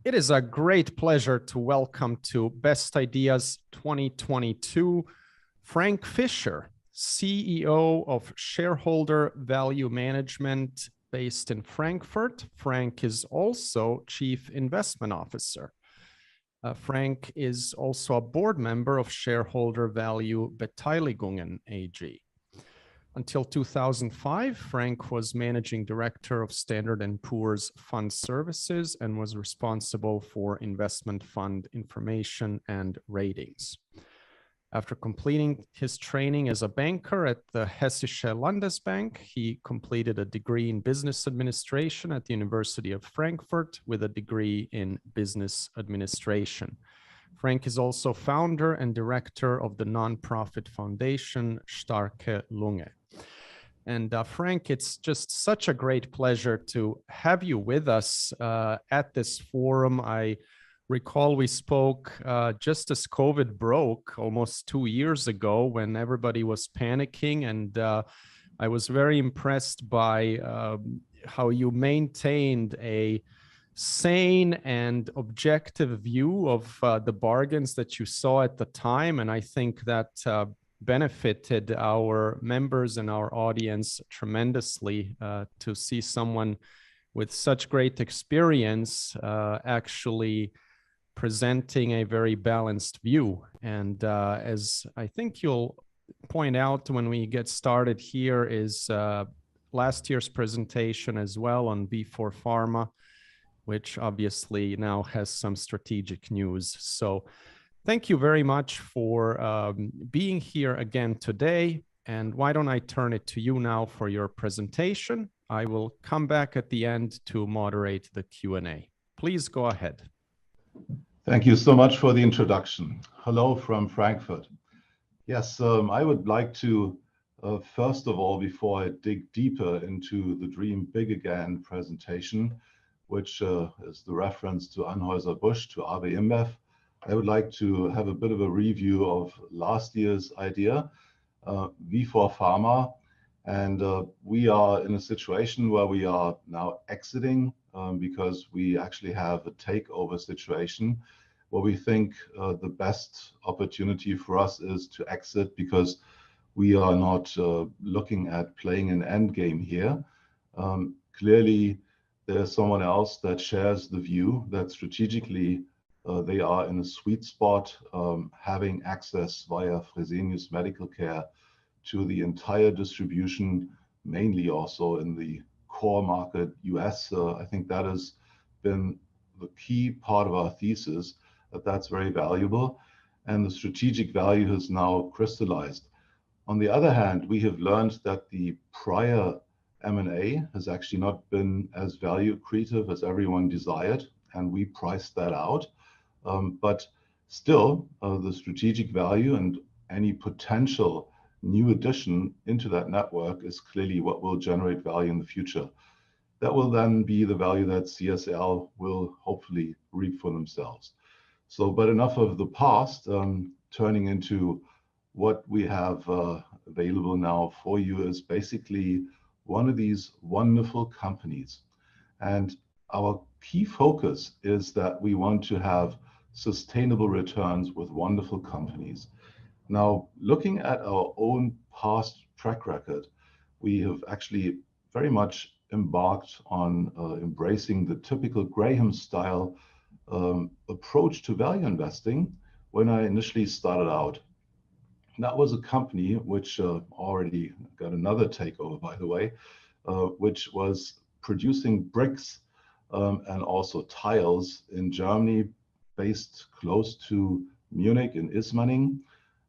It is a great pleasure to welcome to Best Ideas 2022, Frank Fischer, CEO of Shareholder Value Management based in Frankfurt. Frank is also Chief Investment Officer. Frank is also a board member of Shareholder Value Beteiligungen AG. Until 2005, Frank was managing director of Standard & Poor's Fund Services and was responsible for investment fund information and ratings. After completing his training as a banker at the Hessische Landesbank, he completed a degree in business administration at the University of Frankfurt with a degree in business administration. Frank is also founder and director of the nonprofit foundation Starke Lunge. And Frank, it's just such a great pleasure to have you with us at this forum. I recall we spoke just as COVID broke almost 2 years ago when everybody was panicking, and I was very impressed by how you maintained a sane and objective view of the bargains that you saw at the time. And I think that benefited our members and our audience tremendously to see someone with such great experience actually presenting a very balanced view. And as I think you'll point out when we get started here is last year's presentation as well on B4 Pharma, which obviously now has some strategic news. So thank you very much for being here again today. And why don't I turn it to you now for your presentation? I will come back at the end to moderate the Q&A. Please go ahead. Thank you so much for the introduction. Hello from Frankfurt. Yes, I would like to, first of all, before I dig deeper into the Dream Big Again presentation, which is the reference to Anheuser Busch, to AB InBev, I would like to have a bit of a review of last year's idea, V4 Pharma. And we are in a situation where we are now exiting because we actually have a takeover situation where we think the best opportunity for us is to exit because we are not looking at playing an end game here. Clearly, there's someone else that shares the view that strategically they are in a sweet spot, having access via Fresenius Medical Care to the entire distribution, mainly also in the core market, US. I think that has been the key part of our thesis, that that's very valuable, and the strategic value has now crystallized. On the other hand, we have learned that the prior M&A has actually not been as value accretive as everyone desired, and we priced that out. But still, the strategic value and any potential new addition into that network is clearly what will generate value in the future. That will then be the value that CSL will hopefully reap for themselves. So, but enough of the past, turning into what we have available now for you is basically one of these wonderful companies. And our key focus is that we want to have sustainable returns with wonderful companies. Now, looking at our own past track record, we have actually very much embarked on embracing the typical Graham-style approach to value investing when I initially started out. That was a company which already got another takeover, by the way, which was producing bricks and also tiles in Germany, based close to Munich in Ismaning.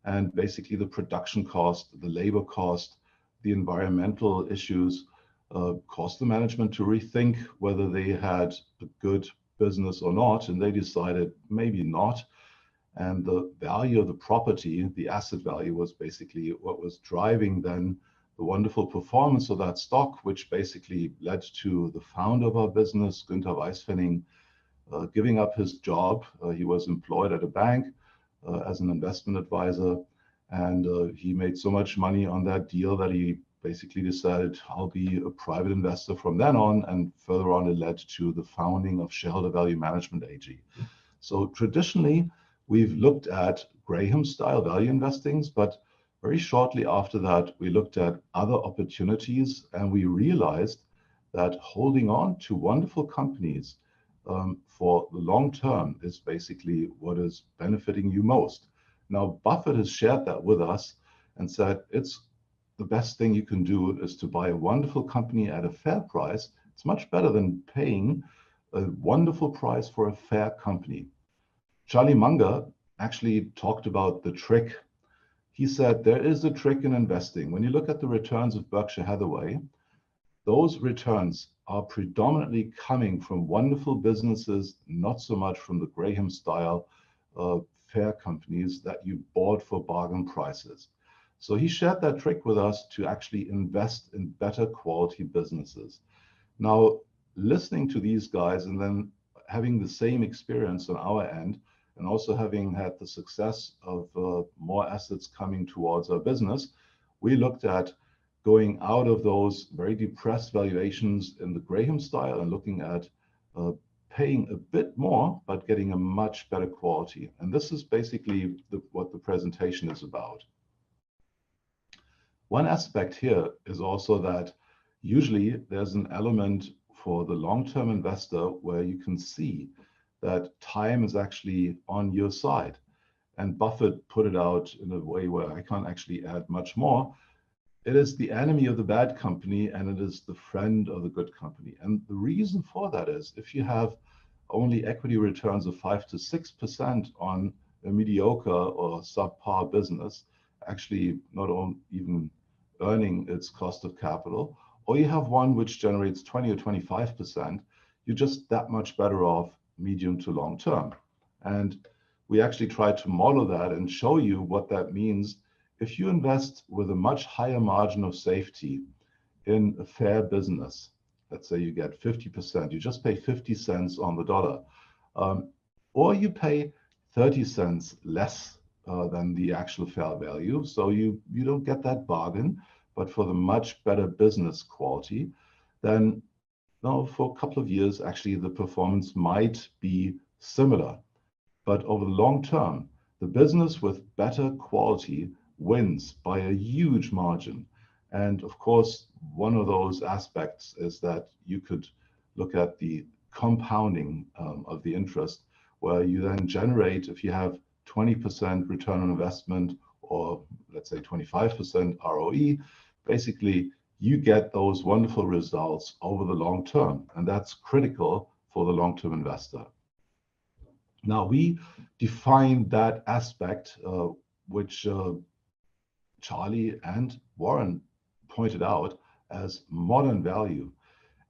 And basically the production cost, the labor cost, the environmental issues caused the management to rethink whether they had a good business or not. And they decided maybe not. And the value of the property, the asset value, was basically what was driving then the wonderful performance of that stock, which basically led to the founder of our business, Günther Weisfenning, giving up his job. He was employed at a bank as an investment advisor, and he made so much money on that deal that he basically decided I'll be a private investor from then on, and further on it led to the founding of Shareholder Value Management AG. So traditionally, we've looked at Graham-style value investings, but very shortly after that, we looked at other opportunities, and we realized that holding on to wonderful companies for the long term is basically what is benefiting you most. Now, Buffett has shared that with us and said it's the best thing you can do is to buy a wonderful company at a fair price. It's much better than paying a wonderful price for a fair company. Charlie Munger actually talked about the trick. He said there is a trick in investing. When you look at the returns of Berkshire Hathaway, those returns are predominantly coming from wonderful businesses, not so much from the Graham-style fair companies that you bought for bargain prices. So he shared that trick with us to actually invest in better quality businesses. Now, listening to these guys and then having the same experience on our end, and also having had the success of more assets coming towards our business, we looked at going out of those very depressed valuations in the Graham style and looking at paying a bit more, but getting a much better quality. And this is basically what the presentation is about. One aspect here is also that usually there's an element for the long-term investor where you can see that time is actually on your side. And Buffett put it out in a way where I can't actually add much more. It is the enemy of the bad company and it is the friend of the good company. And the reason for that is if you have only equity returns of 5 to 6% on a mediocre or subpar business, actually not even earning its cost of capital, or you have one which generates 20 or 25%, you're just that much better off medium to long term. And we actually try to model that and show you what that means. If you invest with a much higher margin of safety in a fair business, let's say you get 50%, you just pay 50 cents on the dollar, or you pay 30 cents less than the actual fair value. So you don't get that bargain, but for the much better business quality, then for a couple of years, actually the performance might be similar. But over the long term, the business with better quality wins by a huge margin. And of course, one of those aspects is that you could look at the compounding of the interest, where you then generate, if you have 20% return on investment, or let's say 25% ROE, basically you get those wonderful results over the long term. And that's critical for the long-term investor. Now, we define that aspect, which Charlie and Warren pointed out as modern value.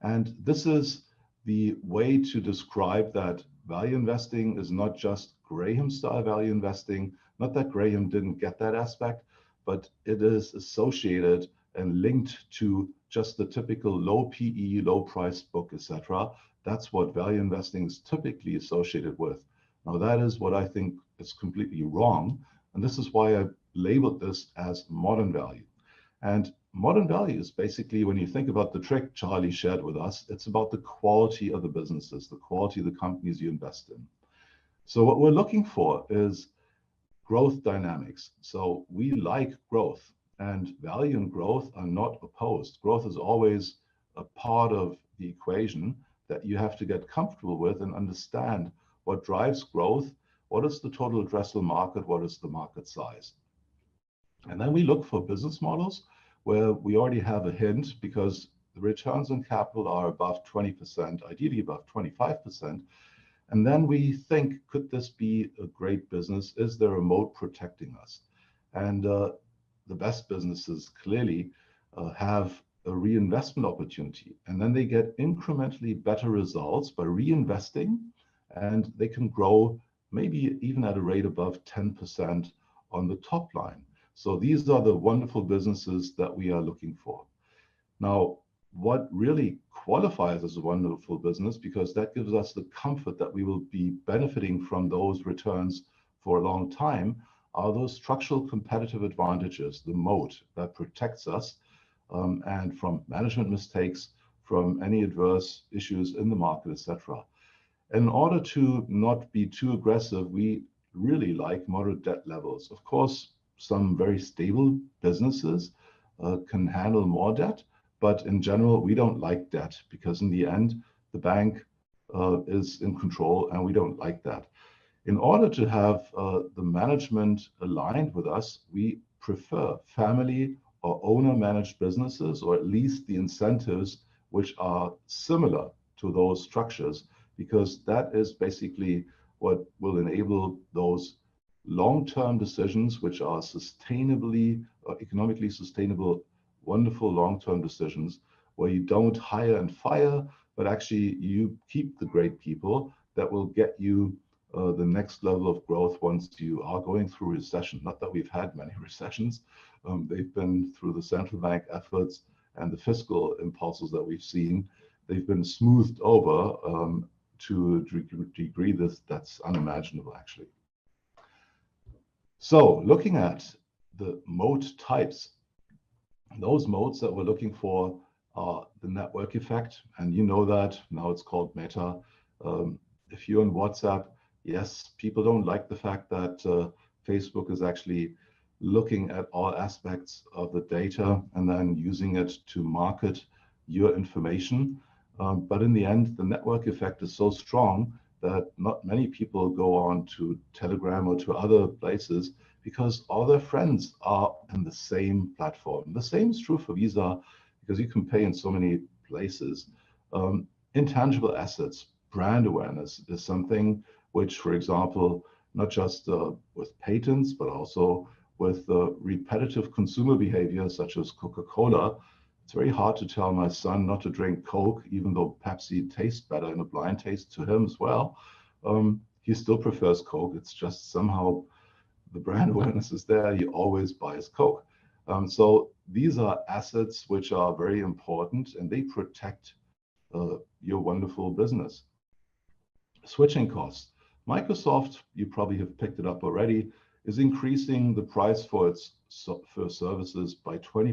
And this is the way to describe that value investing is not just Graham-style value investing, not that Graham didn't get that aspect, but it is associated and linked to just the typical low PE, low price book, etc. That's what value investing is typically associated with. Now, that is what I think is completely wrong. And this is why I labeled this as modern value. And modern value is basically, when you think about the trick Charlie shared with us, it's about the quality of the businesses, the quality of the companies you invest in. So what we're looking for is growth dynamics. So we like growth, and value and growth are not opposed. Growth is always a part of the equation that you have to get comfortable with and understand what drives growth, what is the total addressable market, what is the market size. And then we look for business models where we already have a hint, because the returns on capital are above 20%, ideally above 25%. And then we think, could this be a great business? Is there a moat protecting us? And the best businesses clearly have a reinvestment opportunity. And then they get incrementally better results by reinvesting, and they can grow maybe even at a rate above 10% on the top line. So these are the wonderful businesses that we are looking for. Now, what really qualifies as a wonderful business, because that gives us the comfort that we will be benefiting from those returns for a long time, are those structural competitive advantages, the moat that protects us and from management mistakes, from any adverse issues in the market, etc. In order to not be too aggressive, we really like moderate debt levels. Of course, some very stable businesses can handle more debt, but in general, we don't like debt because in the end, the bank is in control and we don't like that. In order to have the management aligned with us, we prefer family or owner-managed businesses, or at least the incentives which are similar to those structures, because that is basically what will enable those long-term decisions, which are sustainably, economically sustainable, wonderful long-term decisions, where you don't hire and fire, but actually you keep the great people that will get you the next level of growth once you are going through recession. Not that we've had many recessions. They've been through the central bank efforts and the fiscal impulses that we've seen. They've been smoothed over to a degree that's unimaginable, actually. So looking at the moat types, those moats that we're looking for are the network effect, and you know that now it's called Meta. If you're on WhatsApp, yes, people don't like the fact that Facebook is actually looking at all aspects of the data and then using it to market your information. But in the end, the network effect is so strong that not many people go on to Telegram or to other places because all their friends are in the same platform. The same is true for Visa because you can pay in so many places. Intangible assets, brand awareness is something which, for example, not just with patents, but also with repetitive consumer behavior such as Coca-Cola. It's very hard to tell my son not to drink Coke, even though Pepsi tastes better in a blind taste to him as well. He still prefers Coke. It's just somehow the brand awareness is there. He always buys Coke. So these are assets which are very important and they protect your wonderful business. Switching costs. Microsoft, you probably have picked it up already, is increasing the price for its services by 20%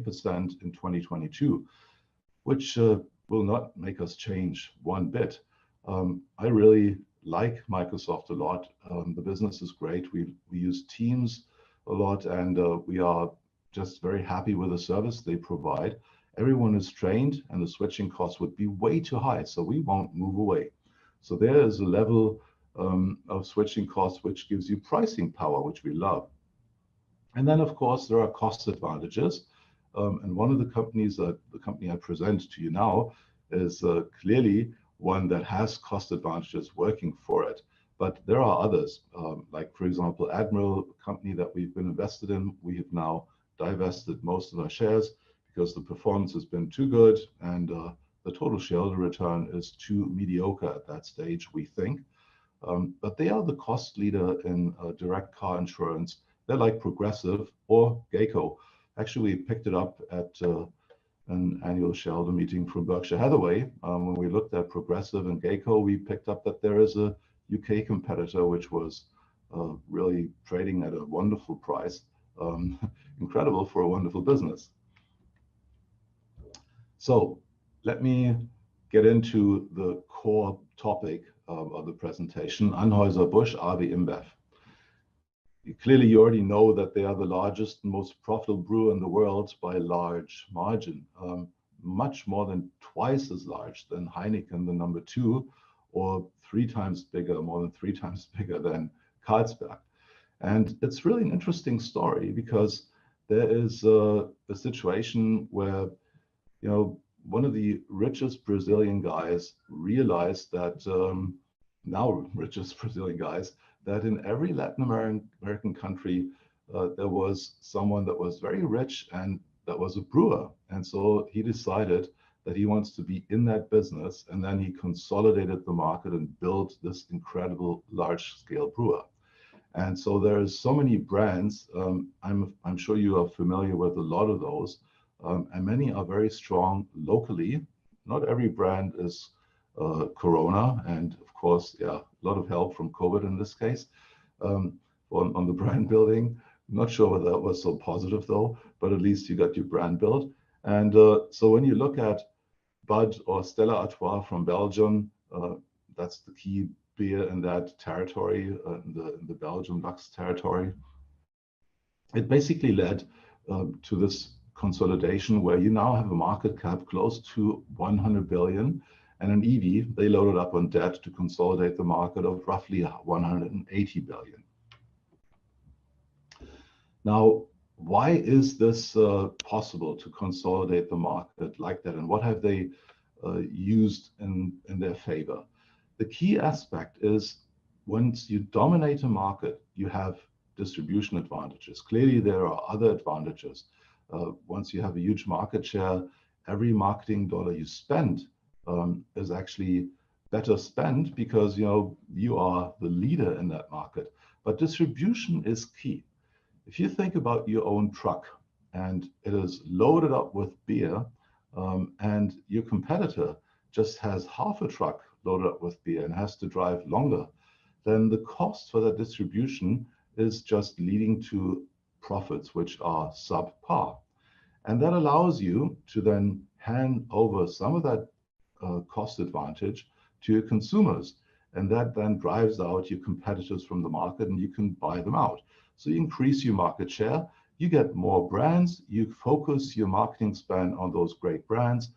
in 2022, which will not make us change one bit. I really like Microsoft a lot. The business is great. We use Teams a lot, and we are just very happy with the service they provide. Everyone is trained, and the switching costs would be way too high, so we won't move away. So there is a level of switching costs which gives you pricing power, which we love. And then, of course, there are cost advantages. And one of the companies, the company I present to you now, is clearly one that has cost advantages working for it. But there are others, like, for example, Admiral, a company that we've been invested in. We have now divested most of our shares because the performance has been too good and the total shareholder return is too mediocre at that stage, we think. But they are the cost leader in direct car insurance. They're like Progressive or Geico. Actually, we picked it up at an annual shareholder meeting from Berkshire Hathaway. When we looked at Progressive and Geico, we picked up that there is a UK competitor which was really trading at a wonderful price. Incredible for a wonderful business. So let me get into the core topic of the presentation, Anheuser Busch AB InBev. Clearly, you already know that they are the largest and most profitable brewer in the world by a large margin, much more than twice as large than Heineken, the number 2, or 3 times bigger, more than 3 times bigger than Carlsberg. And it's really an interesting story because there is a situation where, you know, one of the richest Brazilian guys realized that, now richest Brazilian guys, that in every Latin American country, there was someone that was very rich and that was a brewer. And so he decided that he wants to be in that business. And then he consolidated the market and built this incredible large-scale brewer. And so there's so many brands. I'm sure you are familiar with a lot of those. And many are very strong locally. Not every brand is Corona, and of course, yeah, a lot of help from COVID in this case on the brand building. Not sure whether that was so positive though, but at least you got your brand built. And so when you look at Bud or Stella Artois from Belgium, that's the key beer in that territory, in the Belgium Lux territory. It basically led to this consolidation where you now have a market cap close to 100 billion and an EV, they loaded up on debt to consolidate the market of roughly 180 billion. Now, why is this possible to consolidate the market like that? And what have they used in their favor? The key aspect is once you dominate a market, you have distribution advantages. Clearly, there are other advantages. Once you have a huge market share, every marketing dollar you spend is actually better spent because you are the leader in that market. But distribution is key. If you think about your own truck and it is loaded up with beer, and your competitor just has half a truck loaded up with beer and has to drive longer, then the cost for that distribution is just leading to profits which are subpar. And that allows you to then hand over some of that cost advantage to your consumers. And that then drives out your competitors from the market and you can buy them out. So you increase your market share, you get more brands, you focus your marketing spend on those great brands,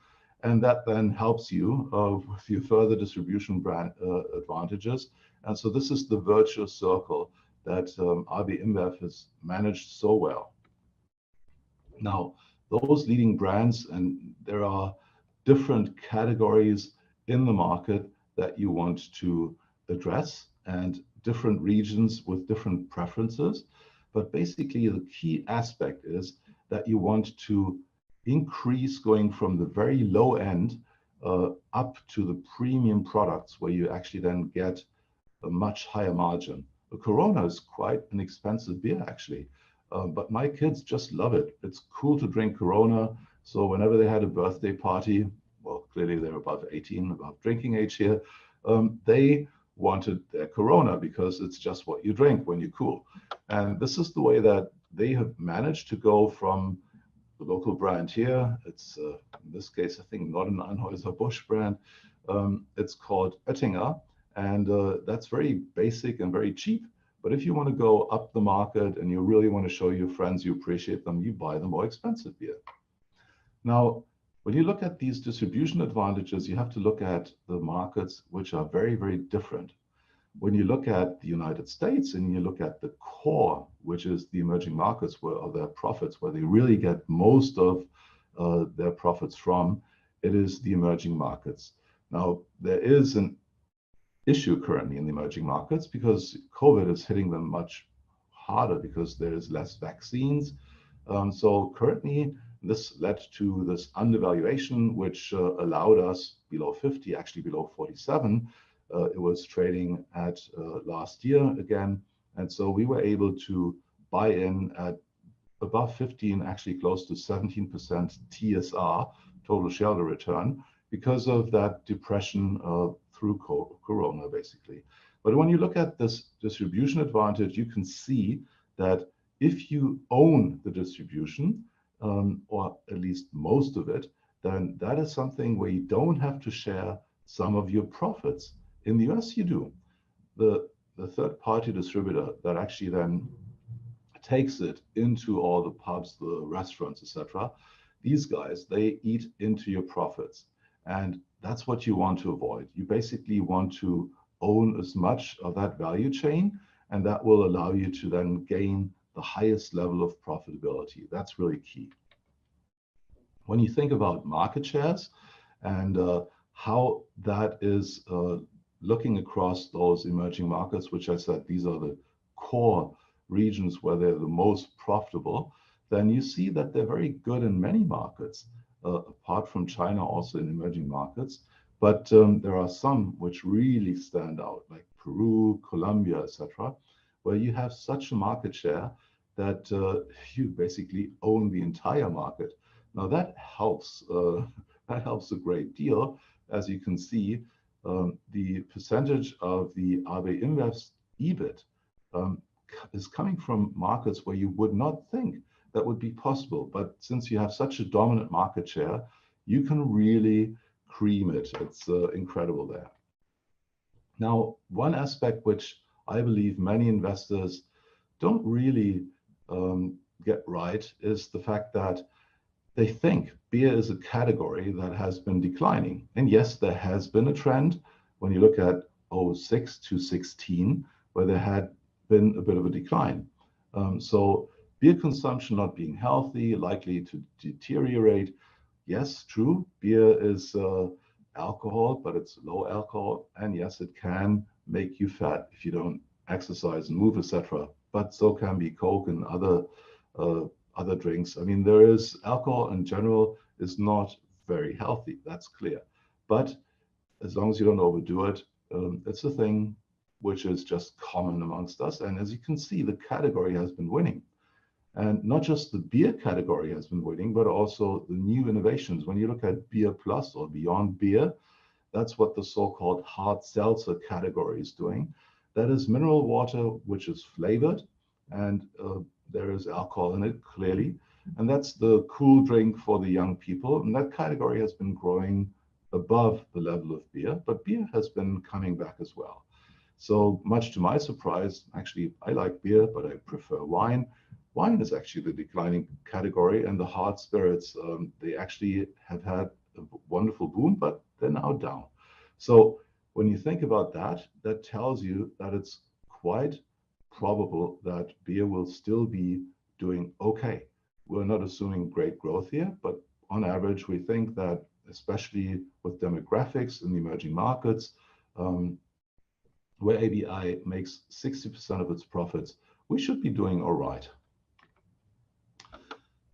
and that then helps you with your further distribution brand advantages. And so this is the virtuous circle that AB InBev has managed so well. Now, those leading brands, and there are different categories in the market that you want to address and different regions with different preferences. But basically, the key aspect is that you want to increase going from the very low end up to the premium products where you actually then get a much higher margin. The Corona is quite an expensive beer, actually, but my kids just love it. It's cool to drink Corona. So whenever they had a birthday party, well, clearly they're above 18, above drinking age here, they wanted their Corona because it's just what you drink when you're cool. And this is the way that they have managed to go from the local brand here. It's in this case, I think not an Anheuser Busch brand. It's called Oettinger, and that's very basic and very cheap. But if you want to go up the market and you really want to show your friends you appreciate them, you buy the more expensive beer. Now, when you look at these distribution advantages, you have to look at the markets which are very, very different. When you look at the United States and you look at the core, which is the emerging markets where are their profits, where they really get most of their profits from, it is the emerging markets. Now, there is an issue currently in the emerging markets because COVID is hitting them much harder because there is less vaccines. So currently, this led to this undervaluation, which allowed us below 50, actually below 47. It was trading at last year again. And so we were able to buy in at above 15, actually close to 17% TSR, total shareholder return, because of that depression through Corona, basically. But when you look at this distribution advantage, you can see that if you own the distribution, or at least most of it, then that is something where you don't have to share some of your profits. In the US, you do. The third-party distributor that actually then takes it into all the pubs, the restaurants, etc. These guys, they eat into your profits. And that's what you want to avoid. You basically want to own as much of that value chain, and that will allow you to then gain the highest level of profitability. That's really key. When you think about market shares and how that is looking across those emerging markets, which I said, these are the core regions where they're the most profitable, then you see that they're very good in many markets, apart from China, also in emerging markets. But there are some which really stand out, like Peru, Colombia, etc., where you have such a market share that you basically own the entire market. Now that helps a great deal. As you can see, the percentage of the AB InBev's EBIT is coming from markets where you would not think that would be possible. But since you have such a dominant market share, you can really cream it. It's incredible there. Now, one aspect which I believe many investors don't really get right is the fact that they think beer is a category that has been declining. And yes, there has been a trend when you look at 06 to 16, where there had been a bit of a decline. So beer consumption not being healthy, likely to deteriorate. Yes, true, beer is alcohol, but it's low alcohol. And yes, it can make you fat if you don't exercise and move, etc. But so can be Coke and other drinks. I mean, there is alcohol in general is not very healthy. That's clear. But as long as you don't overdo it, it's a thing which is just common amongst us. And as you can see, the category has been winning. And not just the beer category has been winning, but also the new innovations. When you look at Beer Plus or Beyond Beer, that's what the so-called hard seltzer category is doing. That is mineral water, which is flavored, and there is alcohol in it, clearly. And that's the cool drink for the young people. And that category has been growing above the level of beer, but beer has been coming back as well. So much to my surprise, actually, I like beer, but I prefer wine. Wine is actually the declining category, and the hard spirits, they actually have had a wonderful boom, but they're now down. So when you think about that, that tells you that it's quite probable that beer will still be doing okay. We're not assuming great growth here, but on average, we think that especially with demographics in the emerging markets, where ABI makes 60% of its profits, we should be doing all right.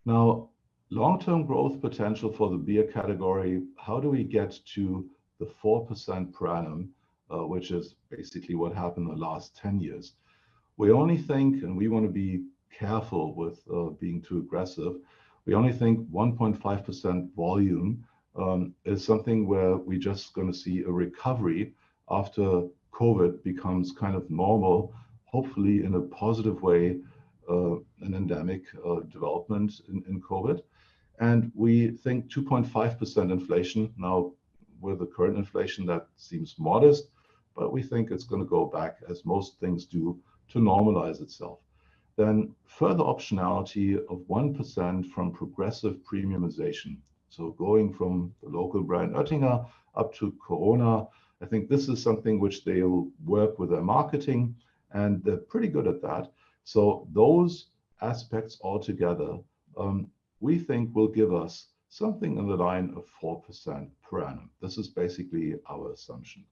Now, long-term growth potential for the beer category, how do we get to the 4% per annum, which is basically what happened in the last 10 years? We only think, and we want to be careful with being too aggressive, we only think 1.5% volume is something where we're just going to see a recovery after COVID becomes kind of normal, hopefully in a positive way, an endemic development in COVID. And we think 2.5% inflation. Now, with the current inflation, that seems modest, but we think it's going to go back, as most things do, to normalize itself. Then further optionality of 1% from progressive premiumization. So going from the local brand Oettinger up to Corona, I think this is something which they'll work with their marketing, and they're pretty good at that. So those aspects altogether, we think will give us something in the line of 4% per annum. This is basically our assumption.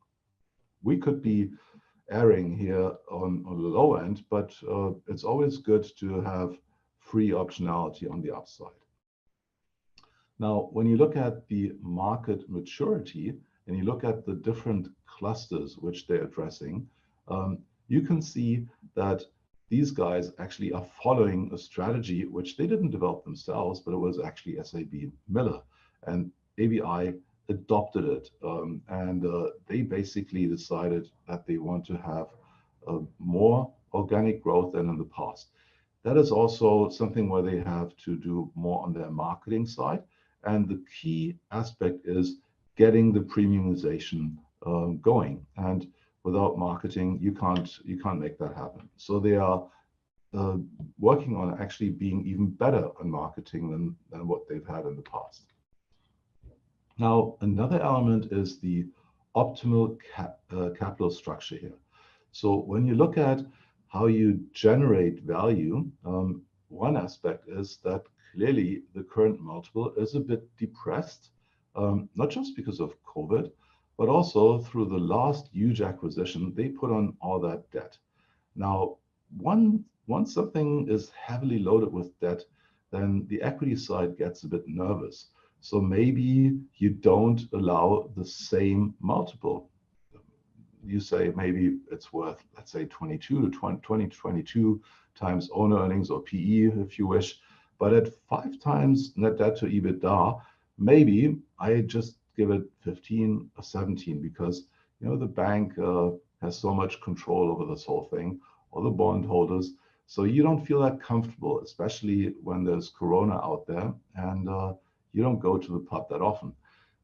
We could be erring here on the low end, but it's always good to have free optionality on the upside. Now, when you look at the market maturity and you look at the different clusters which they're addressing, you can see that these guys actually are following a strategy which they didn't develop themselves, but it was actually SAB Miller, and ABI adopted it. They basically decided that they want to have more organic growth than in the past. That is also something where they have to do more on their marketing side. And the key aspect is getting the premiumization going. And without marketing, you can't make that happen. So they are working on actually being even better on marketing than what they've had in the past. Now, another element is the optimal capital structure here. So when you look at how you generate value, one aspect is that clearly the current multiple is a bit depressed, not just because of COVID, but also through the last huge acquisition, they put on all that debt. Now, once something is heavily loaded with debt, then the equity side gets a bit nervous. So maybe you don't allow the same multiple. You say maybe it's worth, let's say 22 times own earnings or PE if you wish, but at 5 times net debt to EBITDA, maybe I just give it 15 or 17 because the bank has so much control over this whole thing, or the bondholders. So you don't feel that comfortable, especially when there's Corona out there and you don't go to the pub that often.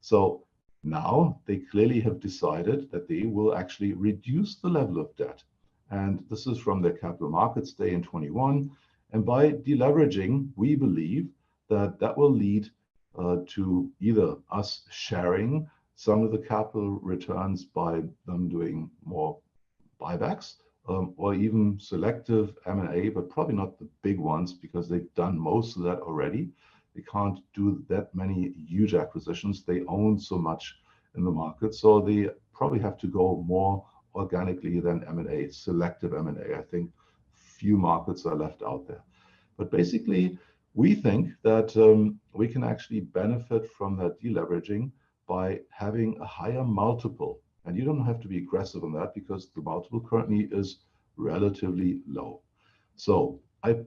So now they clearly have decided that they will actually reduce the level of debt. And this is from their Capital Markets Day in 21. And by deleveraging, we believe that that will lead to either us sharing some of the capital returns by them doing more buybacks, or even selective M&A, but probably not the big ones because they've done most of that already. They can't do that many huge acquisitions. They own so much in the market, so they probably have to go more organically than M&A, selective M&A. I think few markets are left out there. But basically, we think that we can actually benefit from that deleveraging by having a higher multiple. And you don't have to be aggressive on that because the multiple currently is relatively low. So I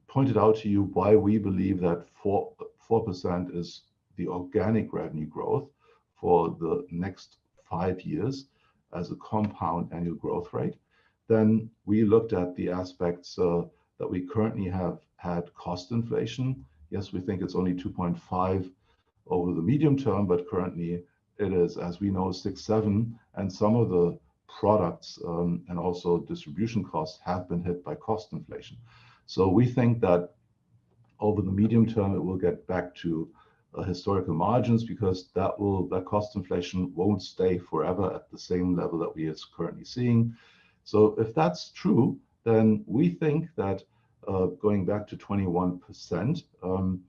pointed out to you why we believe that 4% is the organic revenue growth for the next 5 years as a compound annual growth rate. Then we looked at the aspects that we currently have had cost inflation. Yes, we think it's only 2.5 over the medium term, but currently it is, as we know, 6-7, and some of the products and also distribution costs have been hit by cost inflation. So we think that over the medium term, it will get back to historical margins because that cost inflation won't stay forever at the same level that we are currently seeing. So if that's true, then we think that going back to 21%,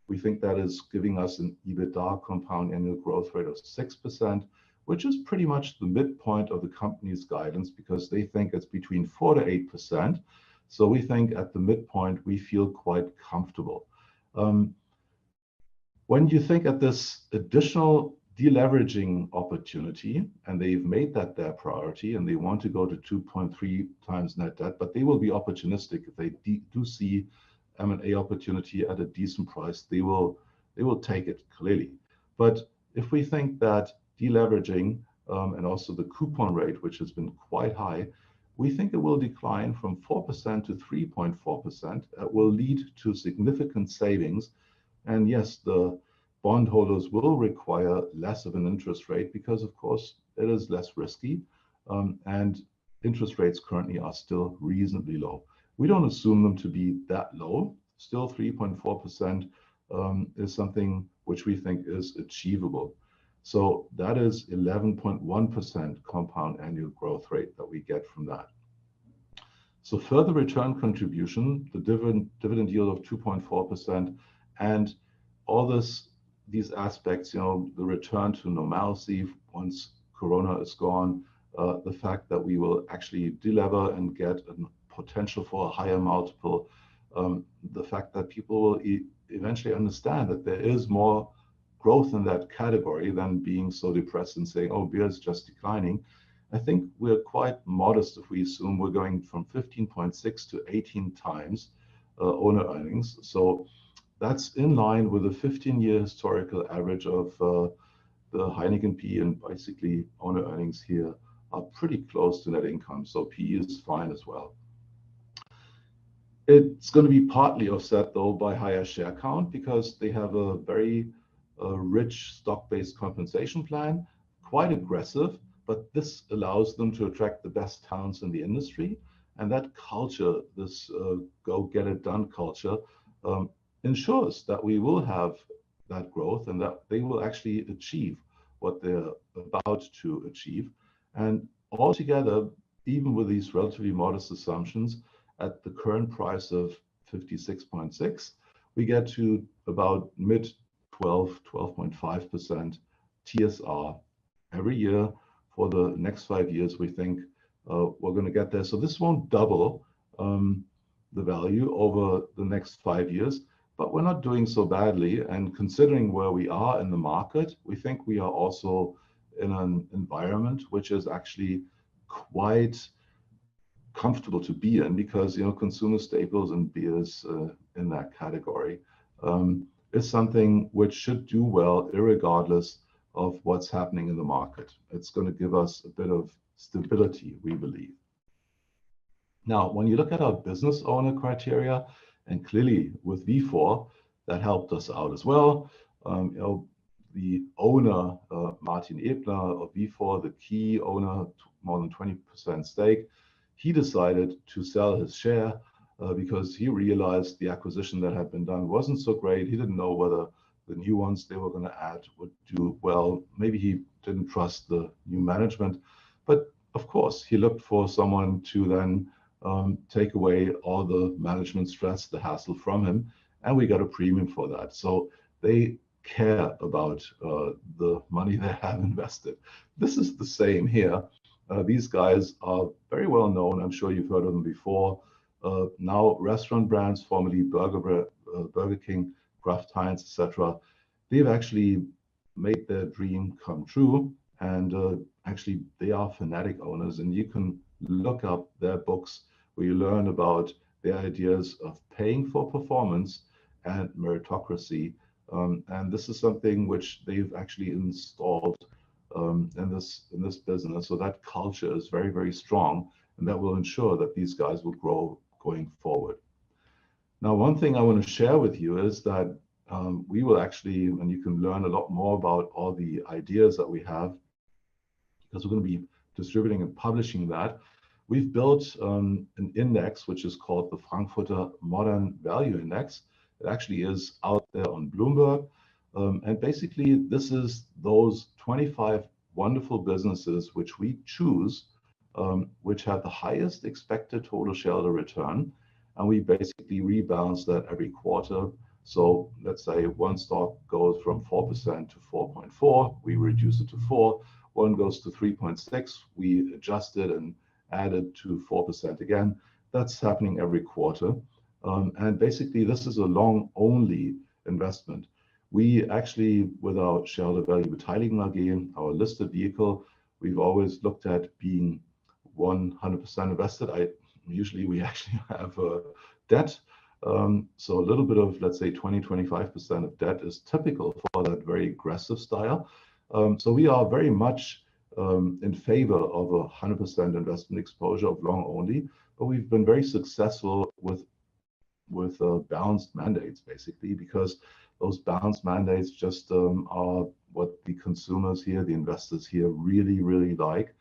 we think that is giving us an EBITDA compound annual growth rate of 6%, which is pretty much the midpoint of the company's guidance because they think it's between 4 to 8%. So we think at the midpoint, we feel quite comfortable. When you think at this additional deleveraging opportunity, and they've made that their priority, and they want to go to 2.3 times net debt, but they will be opportunistic if they do see M&A opportunity at a decent price. They will take it clearly. But if we think that deleveraging and also the coupon rate, which has been quite high, we think it will decline from 4% to 3.4%. It will lead to significant savings. And yes, the bondholders will require less of an interest rate because, of course, it is less risky. And interest rates currently are still reasonably low. We don't assume them to be that low. Still 3.4% is something which we think is achievable. So that is 11.1% compound annual growth rate that we get from that. So further return contribution, the dividend yield of 2.4%, and all these aspects, the return to normalcy once Corona is gone, the fact that we will actually delever and get a potential for a higher multiple, the fact that people will eventually understand that there is more growth in that category than being so depressed and saying, oh, beer is just declining. I think we're quite modest if we assume we're going from 15.6 to 18 times owner earnings. So that's in line with the 15-year historical average of the Heineken PE, and basically owner earnings here are pretty close to net income. So PE is fine as well. It's going to be partly offset though by higher share count because they have a very rich stock-based compensation plan, quite aggressive, but this allows them to attract the best talents in the industry. And that culture, this go get it done culture, ensures that we will have that growth and that they will actually achieve what they're about to achieve. And altogether, even with these relatively modest assumptions, at the current price of 56.6, we get to about mid 12.5% TSR every year for the next 5 years. We think we're going to get there. So this won't double the value over the next 5 years, but we're not doing so badly. And considering where we are in the market, we think we are also in an environment which is actually quite comfortable to be in because, consumer staples and beers in that category is something which should do well irregardless of what's happening in the market. It's going to give us a bit of stability, we believe. Now, when you look at our business owner criteria, and clearly with V4, that helped us out as well. The owner, Martin Ebner of V4, the key owner, more than 20% stake, he decided to sell his share because he realized the acquisition that had been done wasn't so great. He didn't know whether the new ones they were going to add would do well. Maybe he didn't trust the new management, but of course, he looked for someone to then take away all the management stress, the hassle from him, and we got a premium for that. So they care about the money they have invested. This is the same here. These guys are very well known. I'm sure you've heard of them before. Now restaurant brands, formerly Burger King, Kraft Heinz, etc. They've actually made their dream come true, and actually they are fanatic owners, and you can look up their books where you learn about their ideas of paying for performance and meritocracy. And this is something which they've actually installed in this business. So that culture is very, very strong, and that will ensure that these guys will grow going forward. Now, one thing I want to share with you is that we will actually, and you can learn a lot more about all the ideas that we have, because we're going to be distributing and publishing that. We've built an index, which is called the Frankfurter Modern Value Index. It actually is out there on Bloomberg. And basically, this is those 25 wonderful businesses which we choose, which have the highest expected total shareholder return. And we basically rebalance that every quarter. So let's say one stock goes from 4% to 4.4, we reduce it to 4. One goes to 3.6, we adjust it and add it to 4% again. That's happening every quarter. And basically, this is a long-only investment. We actually, with our Shareholder Value Beteiligung AG, our listed vehicle, we've always looked at being 100% invested. Usually we actually have debt. So a little bit of, let's say, 20-25% of debt is typical for that very aggressive style. So we are very much in favor of a 100% investment exposure of long only, but we've been very successful with balanced mandates, basically, because those balanced mandates just are what the consumers here, the investors here, really, really like,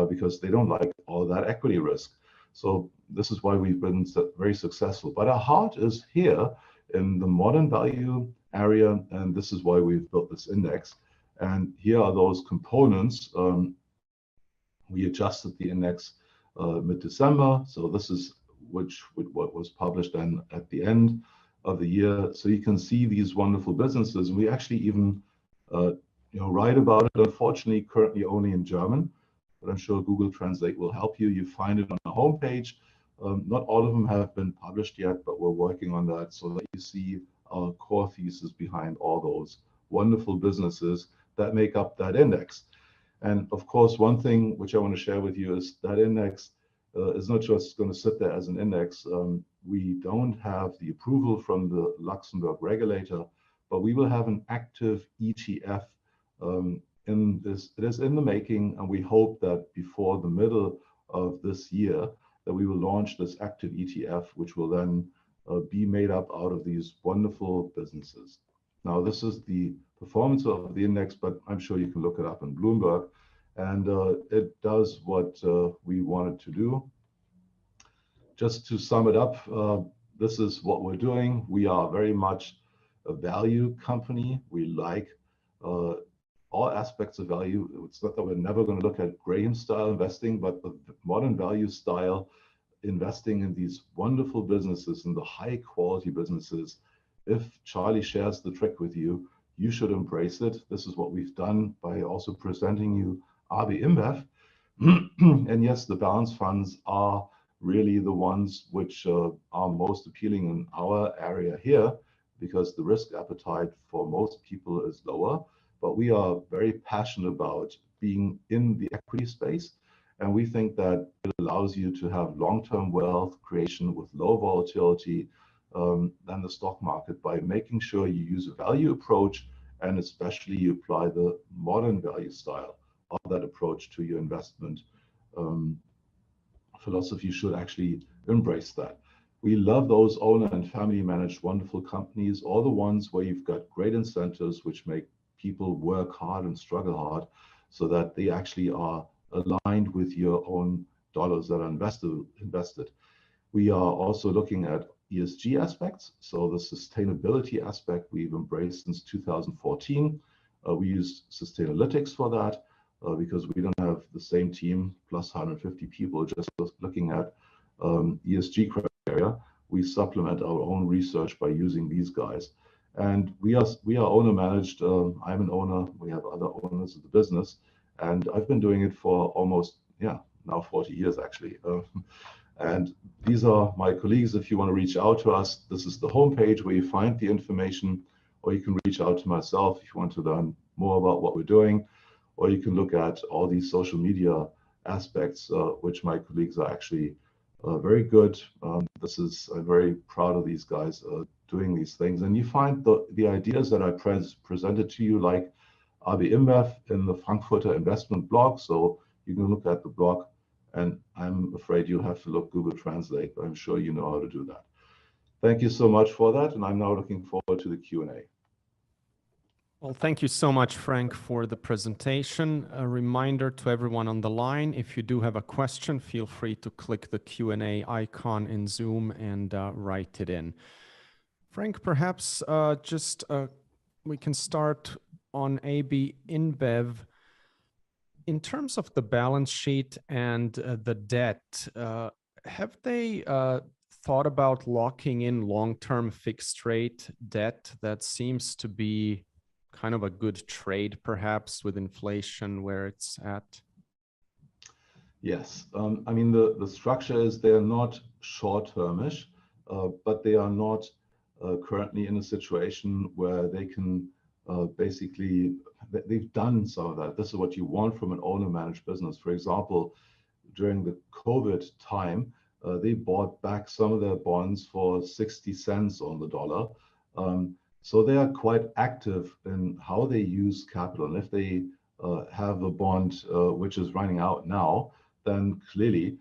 because they don't like all that equity risk. So this is why we've been very successful. But our heart is here in the modern value area, and this is why we've built this index. And here are those components. We adjusted the index mid-December. So this is what was published then at the end of the year. So you can see these wonderful businesses. We actually even write about it, unfortunately, currently only in German, but I'm sure Google Translate will help you. You find it on the homepage. Not all of them have been published yet, but we're working on that so that you see our core thesis behind all those wonderful businesses that make up that index. And of course, one thing which I want to share with you is that index is not just going to sit there as an index. We don't have the approval from the Luxembourg regulator, but we will have an active ETF in this. It is in the making, and we hope that before the middle of this year that we will launch this active ETF, which will then be made up out of these wonderful businesses. Now, this is the performance of the index, but I'm sure you can look it up in Bloomberg, and it does what we wanted to do. Just to sum it up, this is what we're doing. We are very much a value company. We like all aspects of value. It's not that we're never going to look at Graham style investing, but the modern value style investing in these wonderful businesses and the high quality businesses. If Charlie shares the trick with you, you should embrace it. This is what we've done by also presenting you AB InBev. And yes, the balanced funds are really the ones which are most appealing in our area here, because the risk appetite for most people is lower. But we are very passionate about being in the equity space. And we think that it allows you to have long-term wealth creation with low volatility than the stock market by making sure you use a value approach, and especially you apply the modern value style of that approach to your investment philosophy should actually embrace that. We love those owner and family managed wonderful companies, all the ones where you've got great incentives which make people work hard and struggle hard so that they actually are aligned with your own dollars that are invested. We are also looking at ESG aspects. So the sustainability aspect we've embraced since 2014. We use Sustainalytics for that because we don't have the same team plus 150 people just looking at ESG criteria. We supplement our own research by using these guys. And we are owner managed. I'm an owner. We have other owners of the business. And I've been doing it for almost, now 40 years actually. And these are my colleagues. If you want to reach out to us, this is the homepage where you find the information, or you can reach out to myself if you want to learn more about what we're doing, or you can look at all these social media aspects, which my colleagues are actually very good. I'm very proud of these guys doing these things. And you find the ideas that I presented to you, like AB InBev in the Frankfurter investment blog. So you can look at the blog, and I'm afraid you'll have to look Google Translate, but I'm sure you know how to do that. Thank you so much for that. And I'm now looking forward to the Q&A. Well, thank you so much, Frank, for the presentation. A reminder to everyone on the line, if you do have a question, feel free to click the Q&A icon in Zoom and write it in. Frank, perhaps we can start on AB InBev. In terms of the balance sheet and the debt, have they thought about locking in long-term fixed rate debt? That seems to be kind of a good trade, perhaps, with inflation where it's at. Yes, I mean, the structure is they're not short-termish, but they are not currently in a situation where they can they've done some of that. This is what you want from an owner-managed business. For example, during the COVID time, they bought back some of their bonds for 60 cents on the dollar. So they are quite active in how they use capital. And if they have a bond which is running out now, then clearly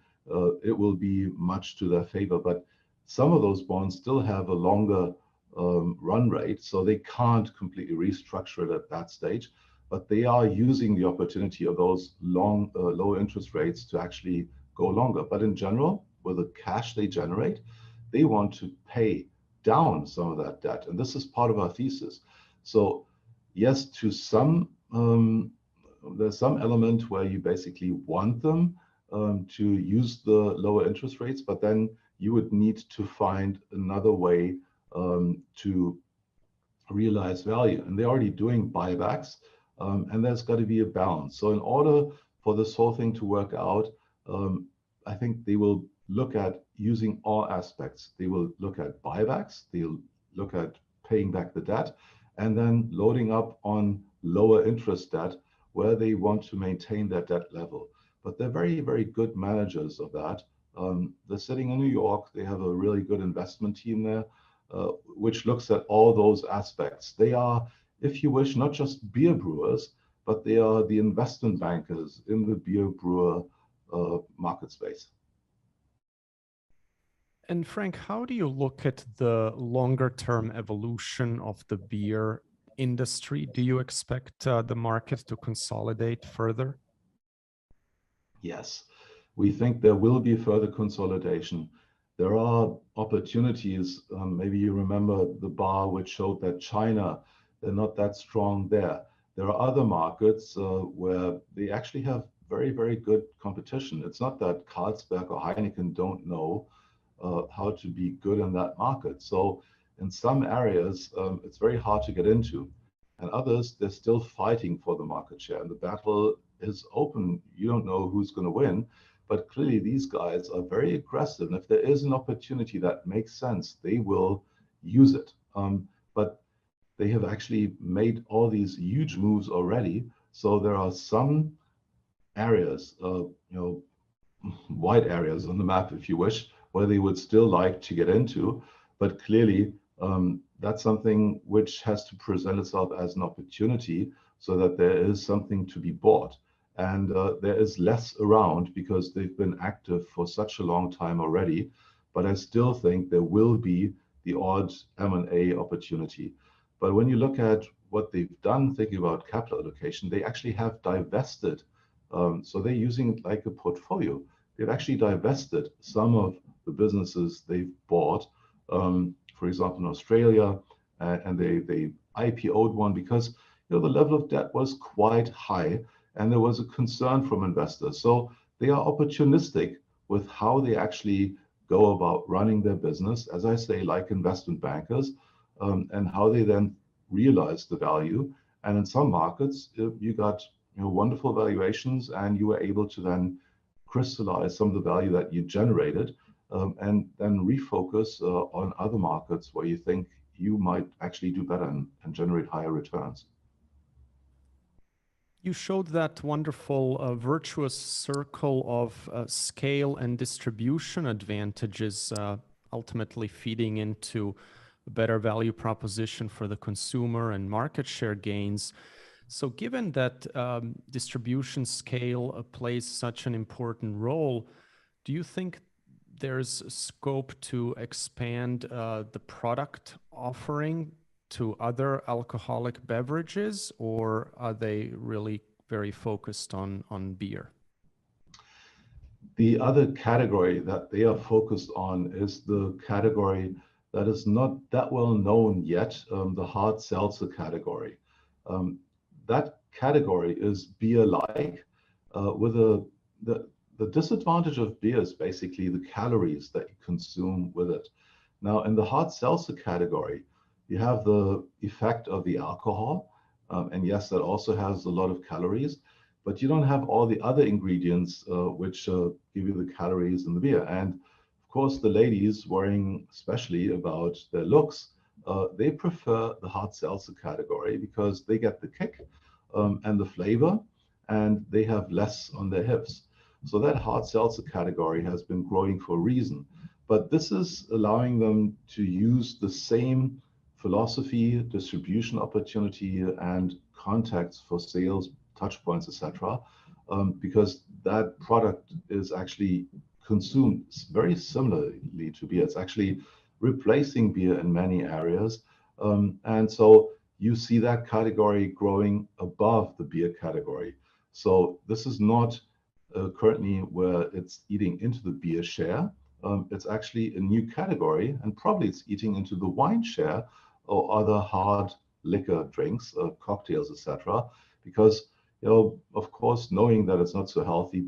it will be much to their favor. But some of those bonds still have a longer run rate, so they can't completely restructure it at that stage. But they are using the opportunity of those low interest rates to actually go longer. But in general, with the cash they generate, they want to pay down some of that debt. And this is part of our thesis. So yes, to some, there's some element where you basically want them to use the lower interest rates, but then you would need to find another way to realize value. And they're already doing buybacks, and there's got to be a balance. So in order for this whole thing to work out, I think they will look at using all aspects. They will look at buybacks, they'll look at paying back the debt, and then loading up on lower interest debt where they want to maintain their debt level. But they're very, very good managers of that. They're sitting in New York. They have a really good investment team there, which looks at all those aspects. They are, if you wish, not just beer brewers, but they are the investment bankers in the beer brewer market space. And Frank, how do you look at the longer term evolution of the beer industry? Do you expect the market to consolidate further? Yes, we think there will be further consolidation. There are opportunities. Maybe you remember the bar which showed that China, they're not that strong there. There are other markets where they actually have very, very good competition. It's not that Carlsberg or Heineken don't know how to be good in that market. So in some areas, it's very hard to get into. And others, they're still fighting for the market share. And the battle is open. You don't know who's going to win. But clearly, these guys are very aggressive. And if there is an opportunity that makes sense, they will use it. But they have actually made all these huge moves already. So there are some areas, wide areas on the map, if you wish, where they would still like to get into. But clearly, that's something which has to present itself as an opportunity so that there is something to be bought. And there is less around because they've been active for such a long time already. but I still think there will be the odd M&A opportunity. But when you look at what they've done, thinking about capital allocation, they actually have divested. So they're using it like a portfolio. They've actually divested some of the businesses they've bought, for example, in Australia, and they IPO'd one because the level of debt was quite high, and there was a concern from investors. So they are opportunistic with how they actually go about running their business, as I say, like investment bankers, and how they then realize the value. And in some markets, you got wonderful valuations, and you were able to then crystallize some of the value that you generated, and then refocus on other markets where you think you might actually do better and generate higher returns. You showed that wonderful virtuous circle of scale and distribution advantages, ultimately feeding into a better value proposition for the consumer and market share gains. So given that distribution scale plays such an important role, do you think there's scope to expand the product offering to other alcoholic beverages, or are they really very focused on beer? The other category that they are focused on is the category that is not that well known yet, the hard seltzer category. That category is beer-like, with the disadvantage of beer is basically the calories that you consume with it. Now, in the hard seltzer category, you have the effect of the alcohol, and yes, that also has a lot of calories, but you don't have all the other ingredients which give you the calories in the beer. And of course, the ladies, worrying especially about their looks, they prefer the hard seltzer category because they get the kick and the flavor, and they have less on their hips. So that hard seltzer category has been growing for a reason. But this is allowing them to use the same philosophy, distribution opportunity, and contacts for sales, touch points, etc., because that product is actually consumed very similarly to beer. It's actually replacing beer in many areas. And so you see that category growing above the beer category. So this is not currently where it's eating into the beer share. It's actually a new category, and probably it's eating into the wine share or other hard liquor drinks, cocktails, etc. Because, of course, knowing that it's not so healthy,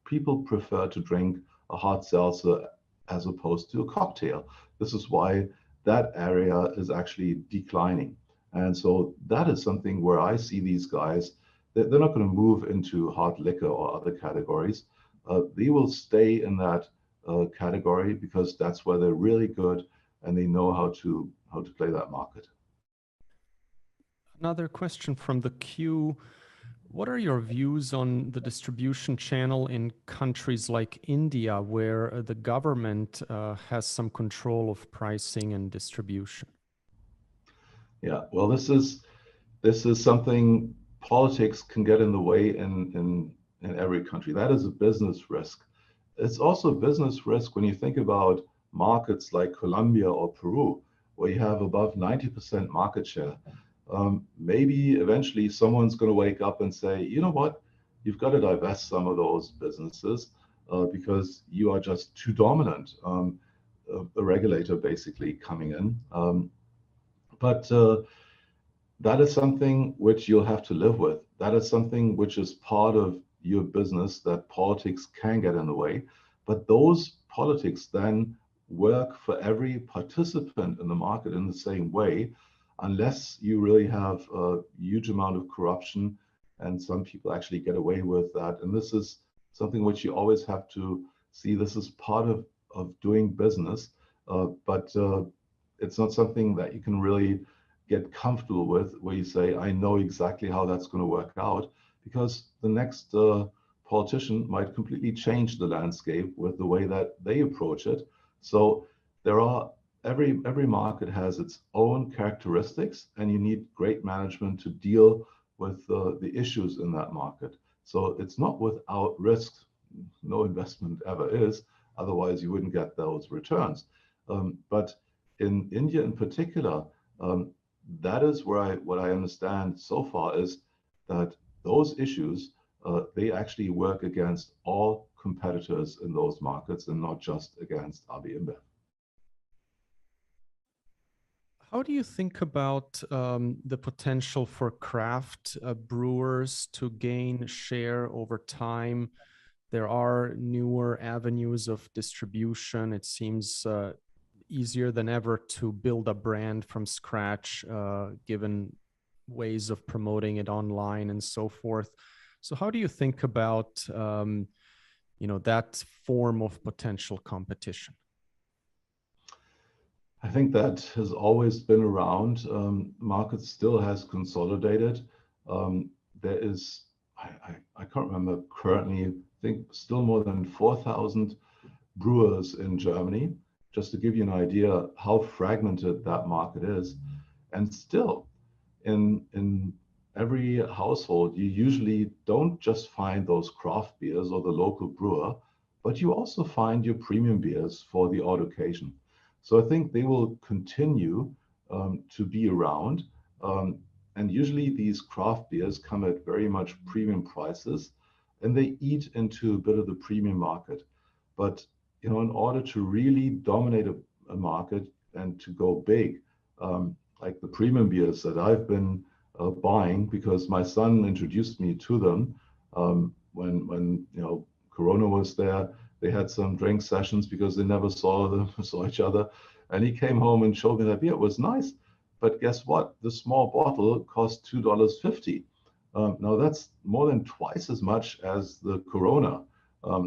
people prefer to drink a hard seltzer as opposed to a cocktail. This is why that area is actually declining. And so that is something where I see these guys, they're not going to move into hard liquor or other categories. They will stay in that category because that's where they're really good and they know how to play that market. Another question from the queue. What are your views on the distribution channel in countries like India, where the government has some control of pricing and distribution? Yeah, well, this is something politics can get in the way in every country. That is a business risk. It's also a business risk when you think about markets like Colombia or Peru, where you have above 90% market share. Maybe eventually someone's going to wake up and say, you know what, you've got to divest some of those businesses because you are just too dominant. A regulator basically coming in. But that is something which you'll have to live with. That is something which is part of your business that politics can get in the way. But those politics then work for every participant in the market in the same way, unless you really have a huge amount of corruption and some people actually get away with that. And this is something which you always have to see. This is part of doing business, but it's not something that you can really get comfortable with, where you say, I know exactly how that's going to work out, because the next politician might completely change the landscape with the way that they approach it. So there are every market has its own characteristics, and you need great management to deal with the issues in that market. So it's not without risk. No investment ever is, Otherwise, you wouldn't get those returns. But in India in particular, that is where what I understand so far is that those issues, they actually work against all competitors in those markets and not just against AB InBev. How do you think about the potential for craft brewers to gain share over time? There are newer avenues of distribution. It seems easier than ever to build a brand from scratch, given ways of promoting it online and so forth. So how do you think about that form of potential competition? I think that has always been around. Market still has consolidated. There is, I can't remember currently, I think still more than 4,000 brewers in Germany, just to give you an idea how fragmented that market is. And still, in every household, you usually don't just find those craft beers or the local brewer, but you also find your premium beers for the odd occasion. So I think they will continue to be around. And usually these craft beers come at very much premium prices, and they eat into a bit of the premium market. But in order to really dominate a market and to go big, like the premium beers that I've been buying, because my son introduced me to them when Corona was there. They had some drink sessions because they never saw each other. And he came home and showed me that beer. It was nice. But guess what? The small bottle cost $2.50. Now that's more than twice as much as the Corona.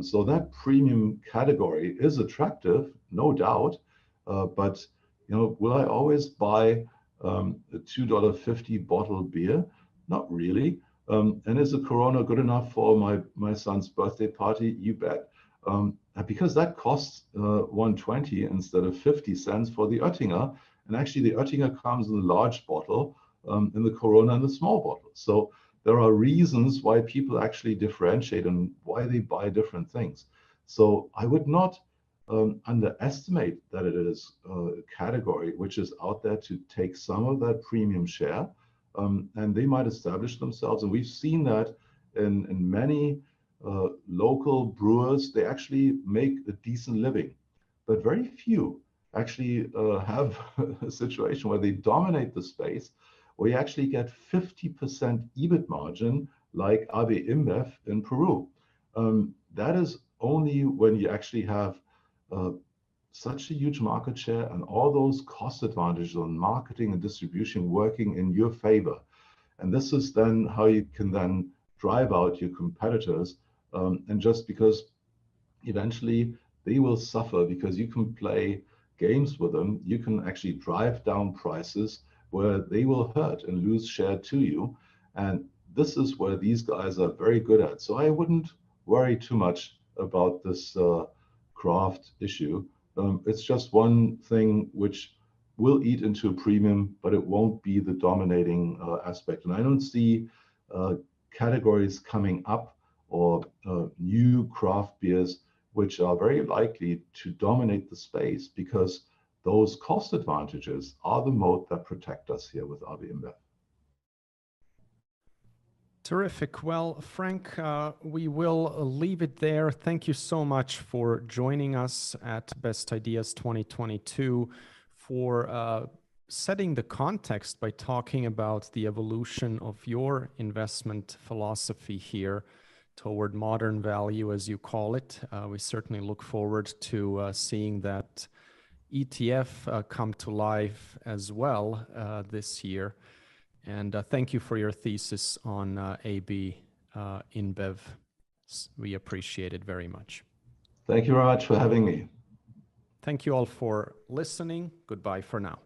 So that premium category is attractive, no doubt. But will I always buy a $2.50 bottle beer? Not really. And is the Corona good enough for my son's birthday party? You bet. Because that costs 120 instead of 50 cents for the Oettinger. And actually the Oettinger comes in a large bottle, in the Corona in the small bottle. So there are reasons why people actually differentiate and why they buy different things. So I would not underestimate that it is a category which is out there to take some of that premium share, and they might establish themselves. And we've seen that in many local brewers. They actually make a decent living, but very few actually have a situation where they dominate the space, where you actually get 50% EBIT margin like AB InBev in Peru. That is only when you actually have such a huge market share and all those cost advantages on marketing and distribution working in your favor. And this is then how you can then drive out your competitors. And just because eventually they will suffer because you can play games with them, you can actually drive down prices where they will hurt and lose share to you. And this is where these guys are very good at. So I wouldn't worry too much about this craft issue. It's just one thing which will eat into a premium, but it won't be the dominating aspect. And I don't see categories coming up or new craft beers which are very likely to dominate the space, because those cost advantages are the moat that protect us here with AB InBev. Terrific. Well, Frank, we will leave it there. Thank you so much for joining us at Best Ideas 2022, for setting the context by talking about the evolution of your investment philosophy here toward modern value, as you call it. We certainly look forward to seeing that ETF come to life as well this year. And thank you for your thesis on AB InBev. We appreciate it very much. Thank you very much for having me. Thank you all for listening. Goodbye for now.